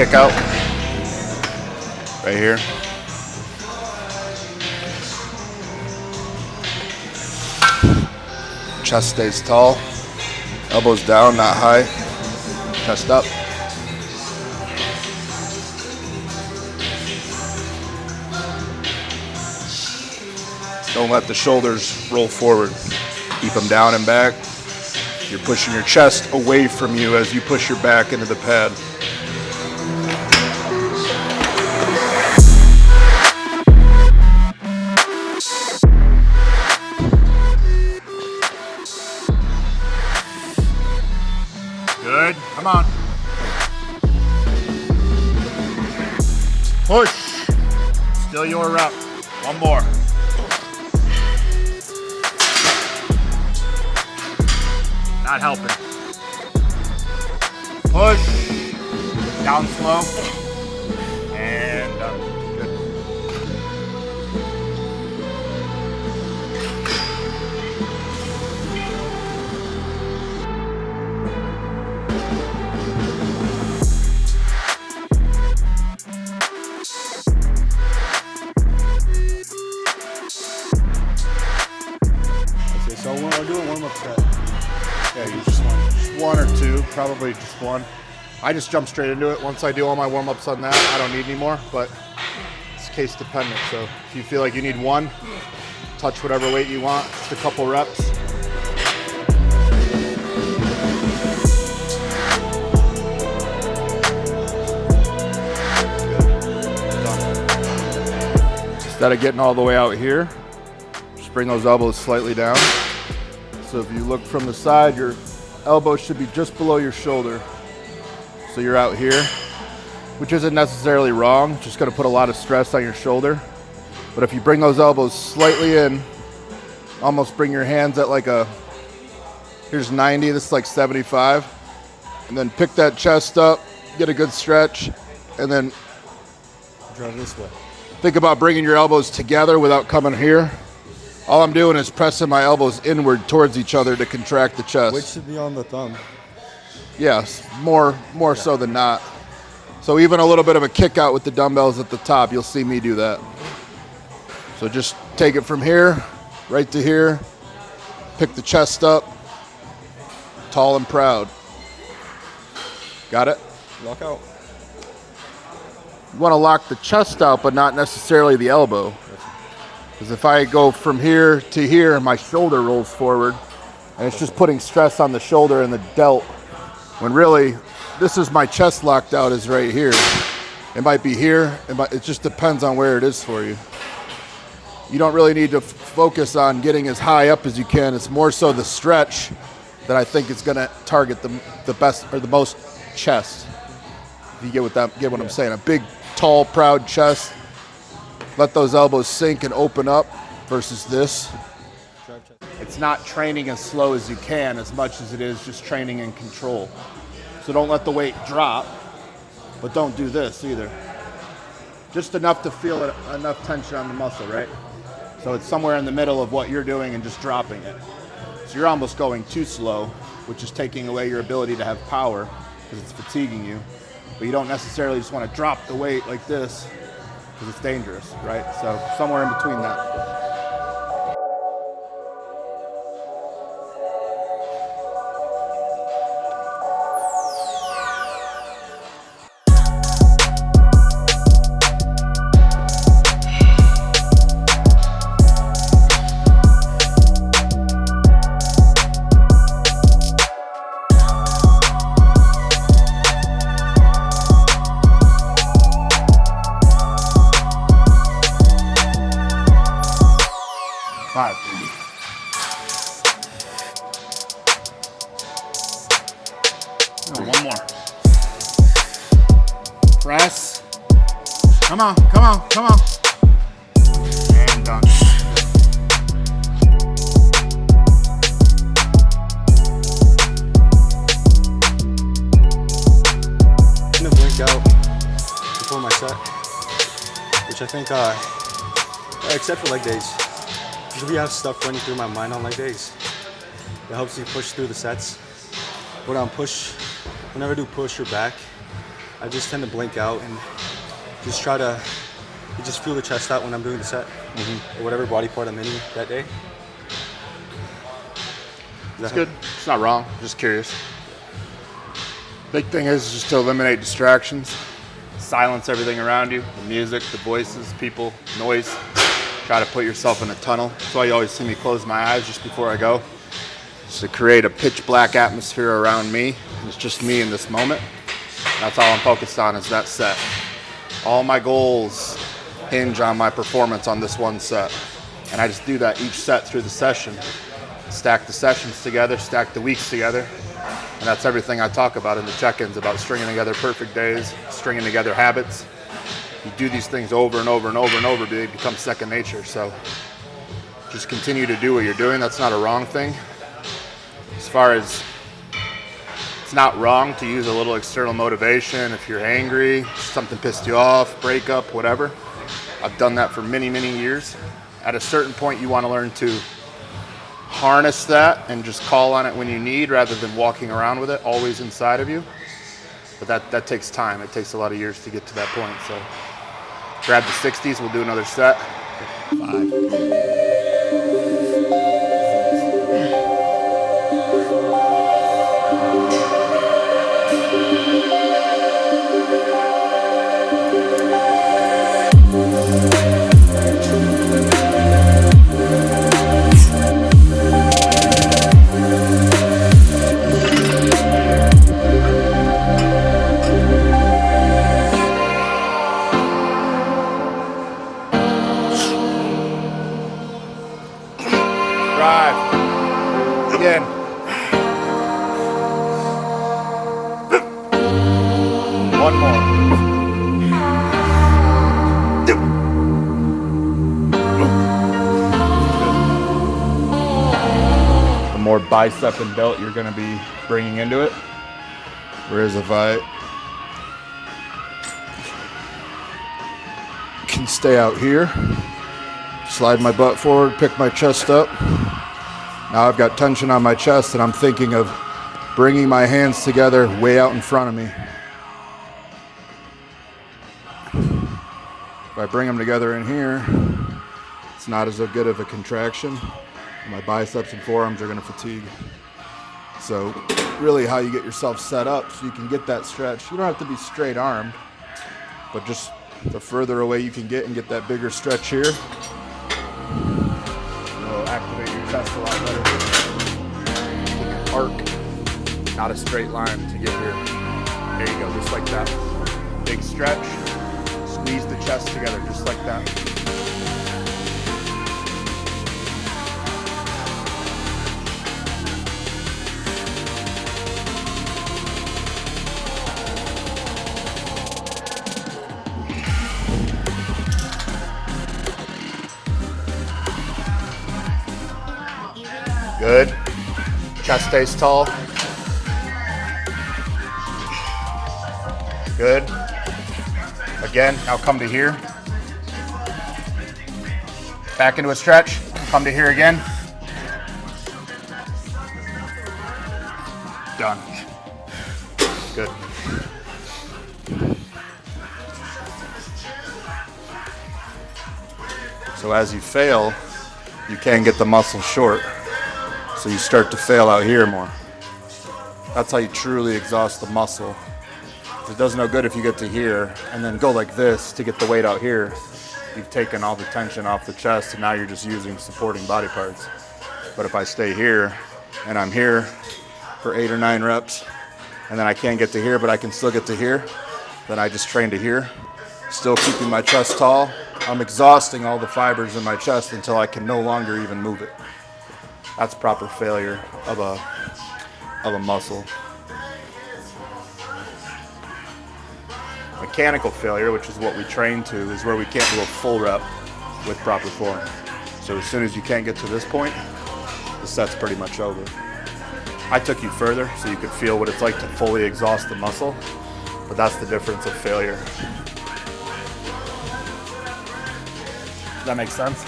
kick out right here. Chest stays tall, elbows down, not high, chest up. Don't let the shoulders roll forward. Keep them down and back. You're pushing your chest away from you as you push your back into the pad. Good. Come on. Push. Still your rep. One more. Not helping. Push. Down slow. And up. Good. Okay, so we're doing warm-up set. Yeah, you just one or two, probably just one. I just jump straight into it. Once I do all my warm-ups on that, I don't need any more, but it's case dependent. So if you feel like you need one, touch whatever weight you want, just a couple reps. Instead of getting all the way out here, just bring those elbows slightly down. So if you look from the side, your elbow should be just below your shoulder. So you're out here, which isn't necessarily wrong, just gonna put a lot of stress on your shoulder. But if you bring those elbows slightly in, almost bring your hands at like here's 90, this is like 75. And then pick that chest up, get a good stretch, and then Drive this way. think about bringing your elbows together without coming here. All I'm doing is pressing my elbows inward towards each other to contract the chest. Weight should be on the thumb. Yes, more so than not. So even a little bit of a kick out with the dumbbells at the top, you'll see me do that. So just take it from here, right to here, pick the chest up, tall and proud. Got it? Lock out. You want to lock the chest out, but not necessarily the elbow. Because if I go from here to here, my shoulder rolls forward, and it's just putting stress on the shoulder and the delt. When really, this is my chest locked out is right here. It might be here, it just depends on where it is for you. You don't really need to focus on getting as high up as you can. It's more so the stretch that I think is gonna target the best or the most chest. If you get what I'm saying. A big, tall, proud chest. Let those elbows sink and open up versus this. It's not training as slow as you can as much as it is just training in control. So don't let the weight drop, but don't do this either. Just enough to feel enough tension on the muscle, right? So it's somewhere in the middle of what you're doing and just dropping it. So you're almost going too slow, which is taking away your ability to have power because it's fatiguing you. But you don't necessarily just want to drop the weight like this because it's dangerous, right? So somewhere in between that. Five. Oh, one more. Press. Come on, come on, come on. And done. I'm gonna blink out before my set, which I think, except for leg days, usually have stuff running through my mind on leg days. It helps you push through the sets. Whenever I do push or back, I just tend to blink out and just try to just feel the chest out when I'm doing the set, or whatever body part I'm in that day. That's good. It's not wrong. Just curious. Big thing is just to eliminate distractions. Silence everything around you, the music, the voices, people, noise. Try to put yourself in a tunnel. That's why you always see me close my eyes just before I go. Just to create a pitch black atmosphere around me. It's just me in this moment. That's all I'm focused on is that set. All my goals hinge on my performance on this one set. And I just do that each set through the session. Stack the sessions together, stack the weeks together. And that's everything I talk about in the check-ins, about stringing together perfect days, stringing together habits. You do these things over and over and over and over, they become second nature. So just continue to do what you're doing. That's not a wrong thing. As far as it's not wrong to use a little external motivation if you're angry, something pissed you off, breakup, whatever. I've done that for many, many years. At a certain point, you want to learn to harness that and just call on it when you need rather than walking around with it always inside of you. But that takes time. It takes a lot of years to get to that point. So grab the 60s. We'll do another set. 5. Again. One more. The more bicep and delt you're going to be bringing into it. Whereas if I can stay out here, slide my butt forward, pick my chest up. Now I've got tension on my chest and I'm thinking of bringing my hands together way out in front of me. If I bring them together in here, it's not as good of a contraction. My biceps and forearms are going to fatigue. So really how you get yourself set up so you can get that stretch. You don't have to be straight armed, but just the further away you can get and get that bigger stretch here, will activate your chest a lot better. Take an arc, not a straight line to get here. There you go, just like that. Big stretch, squeeze the chest together just like that. Good. Chest stays tall. Good. Again, now come to here. Back into a stretch. Come to here again. Done. Good. So as you fail, you can get the muscle short. So you start to fail out here more. That's how you truly exhaust the muscle. It does no good if you get to here and then go like this to get the weight out here. You've taken all the tension off the chest and now you're just using supporting body parts. But if I stay here and I'm here for 8 or 9 reps and then I can't get to here but I can still get to here, then I just train to here, still keeping my chest tall. I'm exhausting all the fibers in my chest until I can no longer even move it. That's proper failure of a muscle. Mechanical failure, which is what we train to, is where we can't do a full rep with proper form. So as soon as you can't get to this point, the set's pretty much over. I took you further so you could feel what it's like to fully exhaust the muscle, but that's the difference of failure. Does that make sense?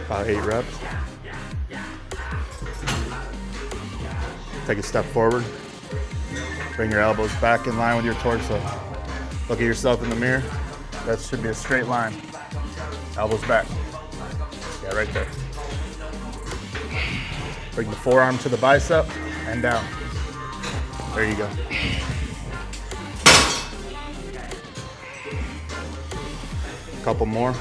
About 8 reps. Take a step forward. Bring your elbows back in line with your torso. Look at yourself in the mirror. That should be a straight line. Elbows back. Yeah, right there. Bring the forearm to the bicep and down. There you go. Couple more.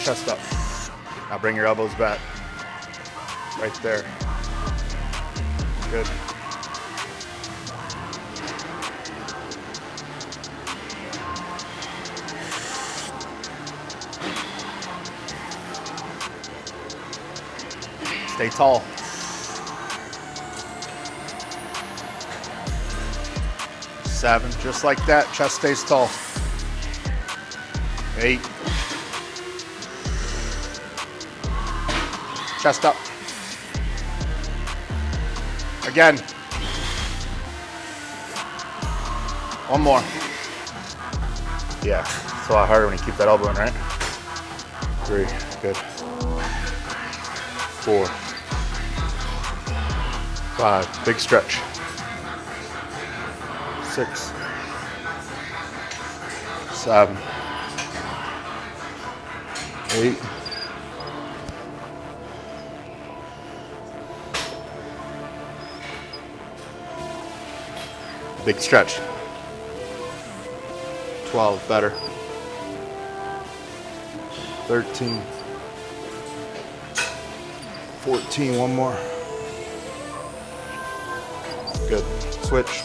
Chest up. Now bring your elbows back. Right there. Good. Stay tall. Seven, just like that. Chest stays tall. 8. Chest up. Again. One more. Yeah, it's a lot harder when you keep that elbow in, right? 3, good. 4, 5, big stretch. 6, 7, 8. Big stretch. 12, better. 13. 14, one more. Good. Switch.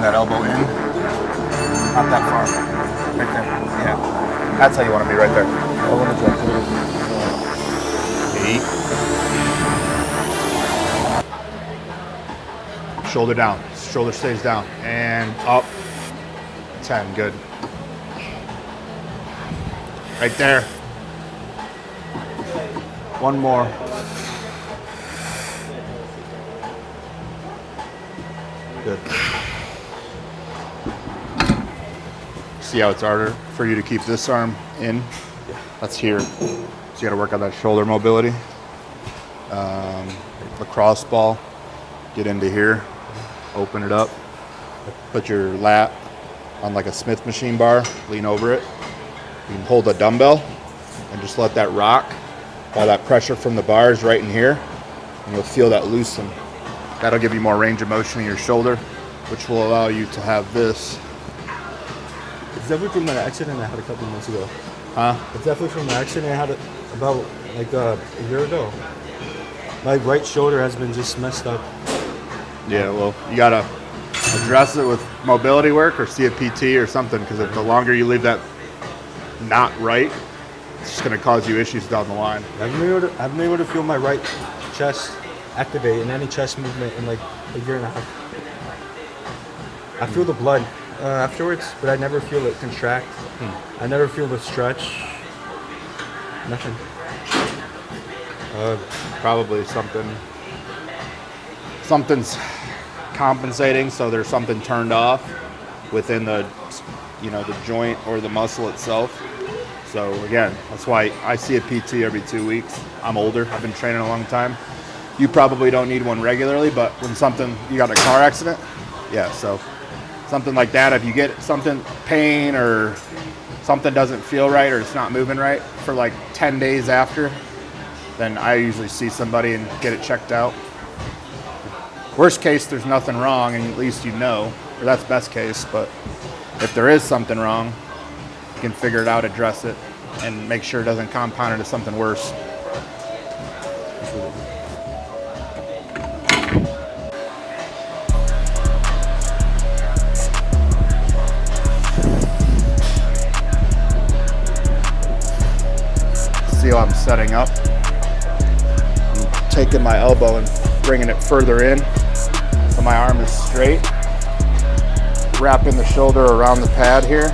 That elbow in, not that far, right there, yeah, that's how you want to be, right there. 8, shoulder down, shoulder stays down, and up, 10, good, right there, one more, good. See how it's harder for you to keep this arm in? That's here. So you gotta work on that shoulder mobility. Lacrosse ball, get into here, open it up, put your lat on like a Smith machine bar, lean over it. You can hold a dumbbell and just let that rock while that pressure from the bar is right in here, and you'll feel that loosen. That'll give you more range of motion in your shoulder, which will allow you to have this. It's definitely from that accident I had a couple months ago. Huh? It's definitely from the accident I had about like a year ago. My right shoulder has been just messed up. Yeah, well, you gotta address it with mobility work or see a PT or something, because if the longer you leave that not right, It's just gonna cause you issues down the line. I've been able to feel my right chest activate in any chest movement in like a year and a half. I feel the blood afterwards, but I never feel it contract. I never feel the stretch. Nothing. Probably something's compensating, so there's something turned off within the, you know, the joint or the muscle itself. So again, that's why I see a PT every 2 weeks. I'm older, I've been training a long time. You probably don't need one regularly, but when you got in a car accident, yeah, so something like that, if you get something, pain or something doesn't feel right or it's not moving right for like 10 days after, then I usually see somebody and get it checked out. Worst case, there's nothing wrong, and at least you know, or that's best case, but if there is something wrong, you can figure it out, address it, and make sure it doesn't compound into something worse. See how I'm setting up? I'm taking my elbow and bringing it further in so my arm is straight. Wrapping the shoulder around the pad here,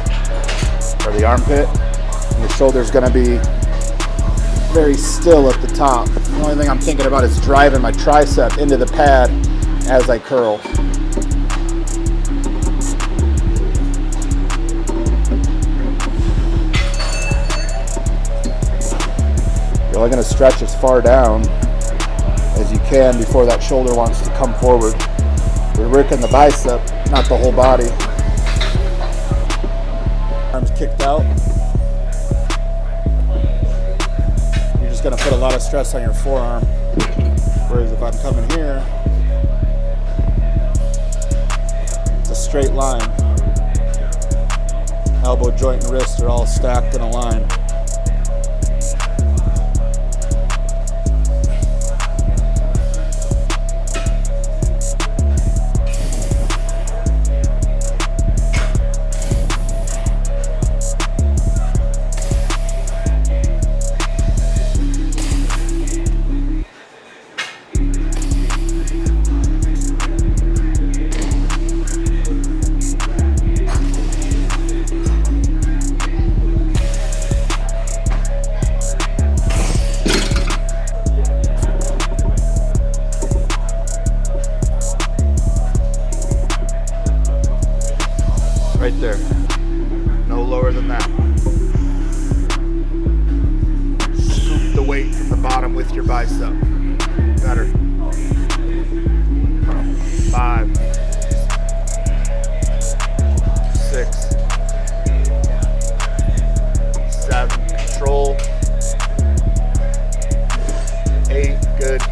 or the armpit. And the shoulder's gonna be very still at the top. The only thing I'm thinking about is driving my tricep into the pad as I curl. You're only gonna stretch as far down as you can before that shoulder wants to come forward. We're working the bicep, not the whole body. Arms kicked out. You're just gonna put a lot of stress on your forearm. Whereas if I'm coming here, it's a straight line. Elbow, joint, and wrist are all stacked in a line. Right there, no lower than that. Scoop the weight from the bottom with your bicep. Better. 5, 6, 7, control. 8, good.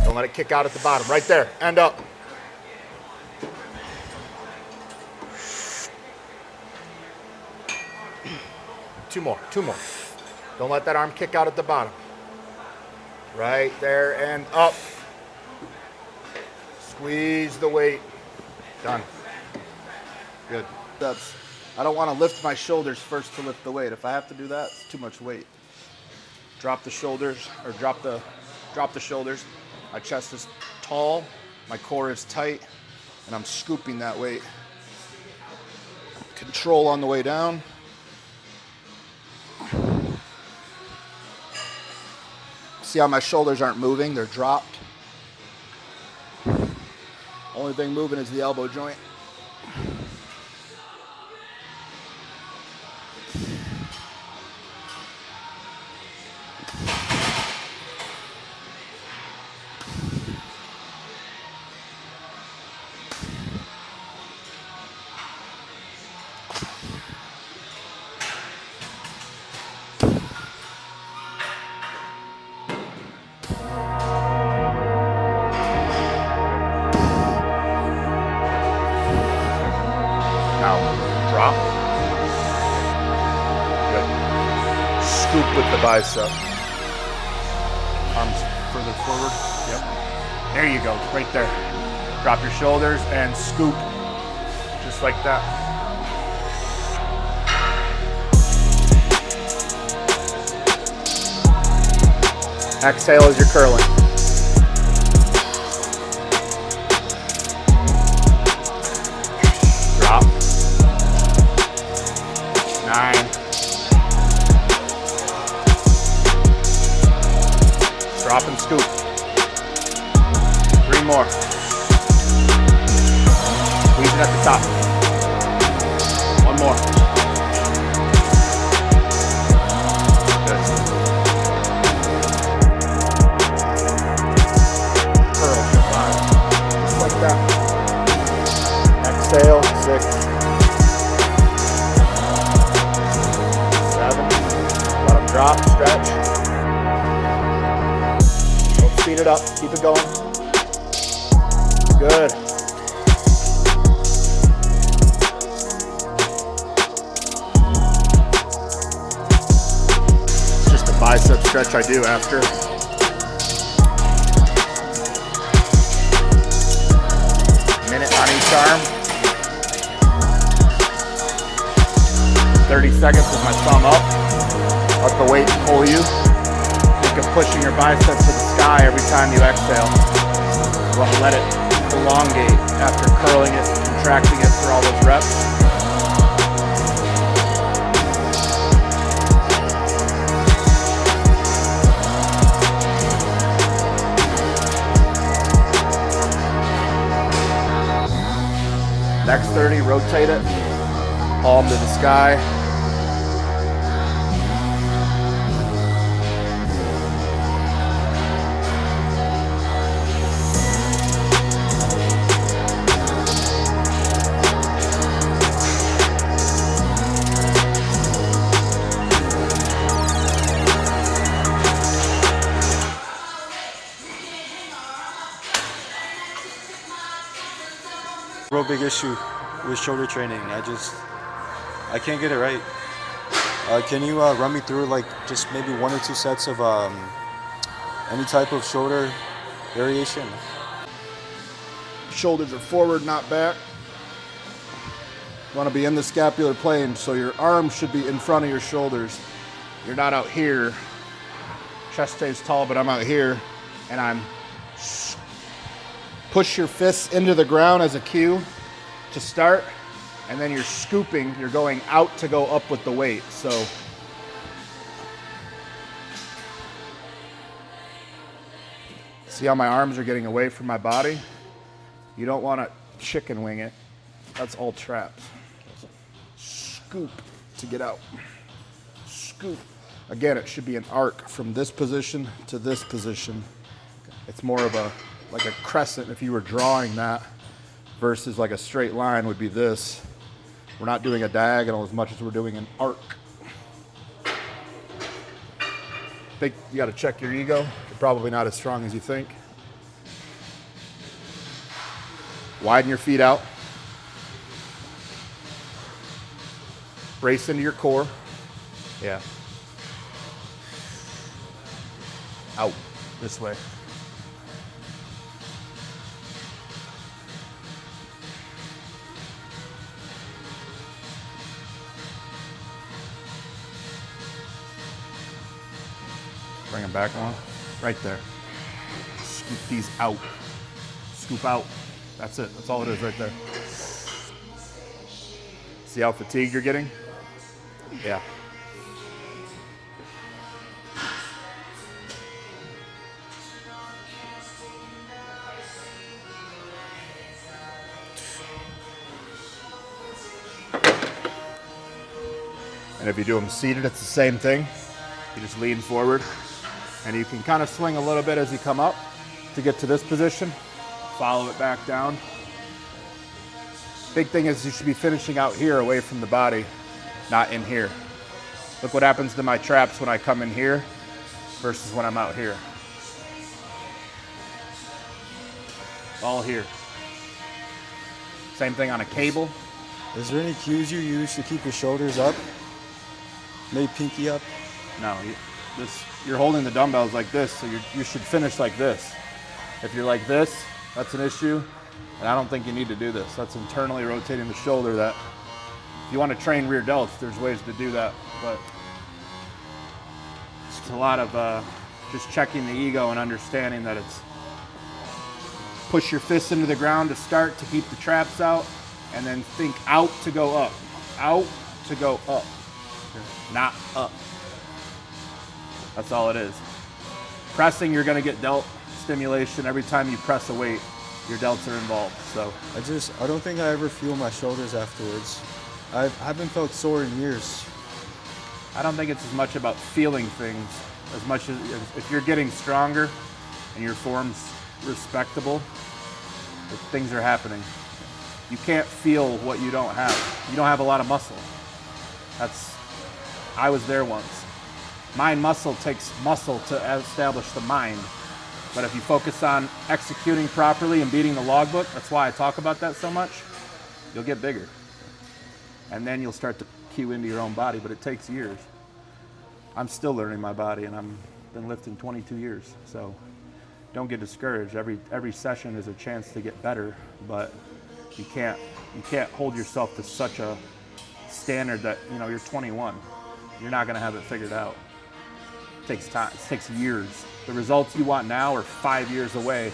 Don't let it kick out at the bottom. Right there, and up. Two more. Don't let that arm kick out at the bottom. Right there and up. Squeeze the weight. Done. Good. I don't want to lift my shoulders first to lift the weight. If I have to do that, it's too much weight. Drop the shoulders, or drop the shoulders. My chest is tall, my core is tight, and I'm scooping that weight. Control on the way down. See how my shoulders aren't moving, they're dropped. Only thing moving is the elbow joint. Drop. Good. Scoop with the bicep. Arms further forward. Yep. There you go. Right there. Drop your shoulders and scoop. Just like that. Exhale as you're curling. Drop. 9. Drop and scoop. 3 more. Squeeze it at the top. 1 more. Good. Curl for 5. Just like that. Exhale. 6. 7. Let them drop. Stretch. Don't speed it up. Keep it going. Good. It's just a bicep stretch I do after. Minute on each arm. 30 seconds with my thumb up. Let the weight pull you. Think of pushing your biceps to the sky every time you exhale. You want to let it elongate after curling it, contracting it for all those reps. Next 30, rotate it, palm to the sky. Real big issue with shoulder training. I can't get it right. Can you run me through like just maybe 1 or 2 sets of any type of shoulder variation? Shoulders are forward, not back. You want to be in the scapular plane, so your arms should be in front of your shoulders. You're not out here. Chest stays tall, but I'm out here, and I'm push your fists into the ground as a cue to start, and then you're scooping, you're going out to go up with the weight. So see how my arms are getting away from my body? You don't want to chicken wing it. That's all traps. Scoop to get out. Scoop. Again, it should be an arc from this position to this position. It's more of a like a crescent if you were drawing that, versus like a straight line would be this. We're not doing a diagonal as much as we're doing an arc. Think you got to check your ego. You're probably not as strong as you think. Widen your feet out. Brace into your core. Yeah. Out this way. Bring them back on. Right there. Scoop these out. Scoop out. That's it. That's all it is right there. See how fatigued you're getting? Yeah. And if you do them seated, it's the same thing. You just lean forward, and you can kind of swing a little bit as you come up to get to this position. Follow it back down. Big thing is you should be finishing out here away from the body, not in here. Look what happens to my traps when I come in here versus when I'm out here. All here. Same thing on a cable. Is there any cues you use to keep your shoulders up? Maybe pinky up? No, you're holding the dumbbells like this, so you should finish like this. If you're like this, that's an issue, and I don't think you need to do this. That's internally rotating the shoulder. That if you want to train rear delts, there's ways to do that, but it's a lot of just checking the ego and understanding that it's push your fists into the ground to start to keep the traps out, and then think out to go up. Out to go up, not up. That's all it is. Pressing, you're gonna get delt stimulation every time you press a weight. Your delts are involved, so. I don't think I ever feel my shoulders afterwards. I haven't felt sore in years. I don't think it's as much about feeling things as much as if you're getting stronger and your form's respectable, things are happening. You can't feel what you don't have. You don't have a lot of muscle. I was there once. Mind muscle takes muscle to establish the mind. But if you focus on executing properly and beating the logbook, that's why I talk about that so much, you'll get bigger. And then you'll start to cue into your own body, but it takes years. I'm still learning my body, and I've been lifting 22 years. So don't get discouraged. Every session is a chance to get better, but you can't hold yourself to such a standard that, you know, you're 21. You're not gonna have it figured out. It takes time, it takes years. The results you want now are 5 years away.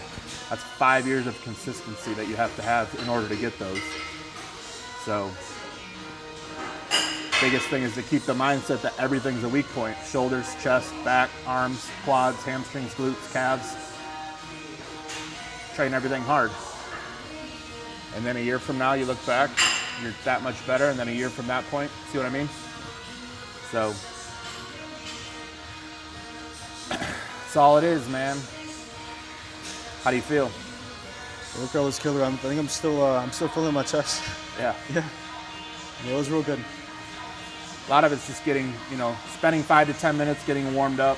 That's 5 years of consistency that you have to have in order to get those. So, biggest thing is to keep the mindset that everything's a weak point. Shoulders, chest, back, arms, quads, hamstrings, glutes, calves. Train everything hard. And then a year from now, you look back, you're that much better, and then a year from that point, see what I mean? So, that's all it is, man. How do you feel? The workout was killer. I think I'm still feeling my chest. Yeah. Yeah. It was real good. A lot of it's just getting, you know, spending 5 to 10 minutes getting warmed up.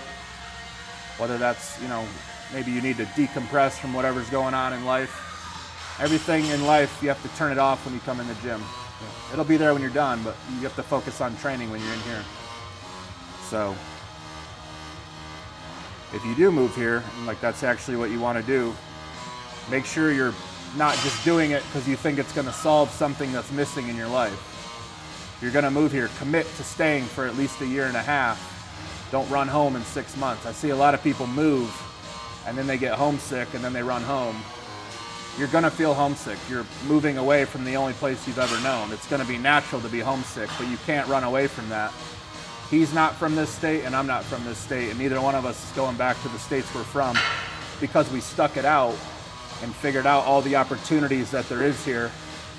Whether that's, you know, maybe you need to decompress from whatever's going on in life. Everything in life, you have to turn it off when you come in the gym. Yeah. It'll be there when you're done, but you have to focus on training when you're in here. So, if you do move here, and like that's actually what you want to do, make sure you're not just doing it because you think it's going to solve something that's missing in your life. If you're going to move here, commit to staying for at least a year and a half. Don't run home in 6 months. I see a lot of people move and then they get homesick and then they run home. You're going to feel homesick. You're moving away from the only place you've ever known. It's going to be natural to be homesick, but you can't run away from that. He's not from this state and I'm not from this state, and neither one of us is going back to the states we're from because we stuck it out and figured out all the opportunities that there is here.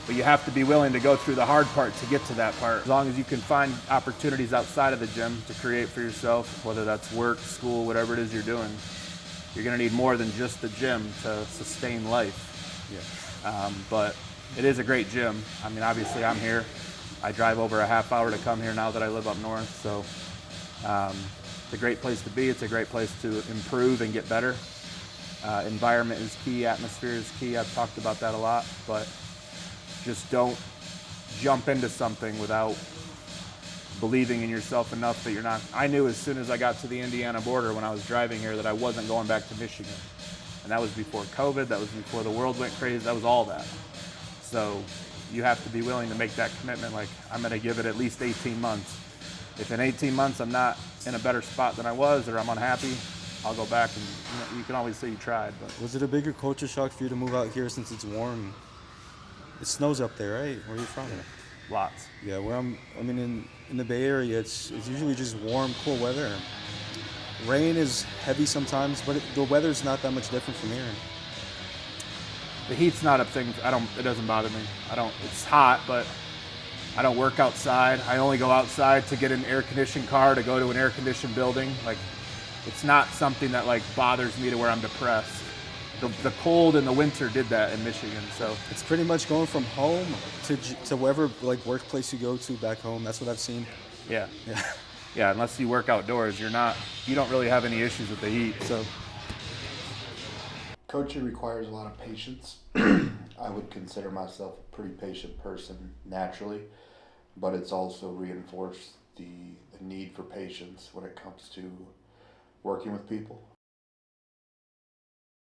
But you have to be willing to go through the hard part to get to that part. As long as you can find opportunities outside of the gym to create for yourself, whether that's work, school, whatever it is you're doing, you're gonna need more than just the gym to sustain life. Yeah. But it is a great gym. I mean, obviously I'm here. I drive over a half hour to come here now that I live up north. So it's a great place to be. It's a great place to improve and get better. Environment is key, atmosphere is key. I've talked about that a lot, but just don't jump into something without believing in yourself enough that you're not. I knew as soon as I got to the Indiana border when I was driving here that I wasn't going back to Michigan. And that was before COVID, that was before the world went crazy, that was all that. So you have to be willing to make that commitment, like I'm gonna give it at least 18 months. If in 18 months I'm not in a better spot than I was or I'm unhappy, I'll go back and you can always say you tried. But was it a bigger culture shock for you to move out here since it's warm? It snows up there, right? Where are you from? Lots. Yeah, where in the Bay Area, it's usually just warm, cool weather. Rain is heavy sometimes, but the weather's not that much different from here. The heat's not a thing. It doesn't bother me. It's hot, but I don't work outside. I only go outside to get an air-conditioned car, to go to an air-conditioned building. Like, it's not something that like bothers me to where I'm depressed. The cold in the winter did that in Michigan, so. It's pretty much going from home to wherever like workplace you go to back home. That's what I've seen. Yeah. Yeah. Yeah, unless you work outdoors, you don't really have any issues with the heat, so. Coaching requires a lot of patience. I would consider myself a pretty patient person naturally, but it's also reinforced the need for patience when it comes to working with people.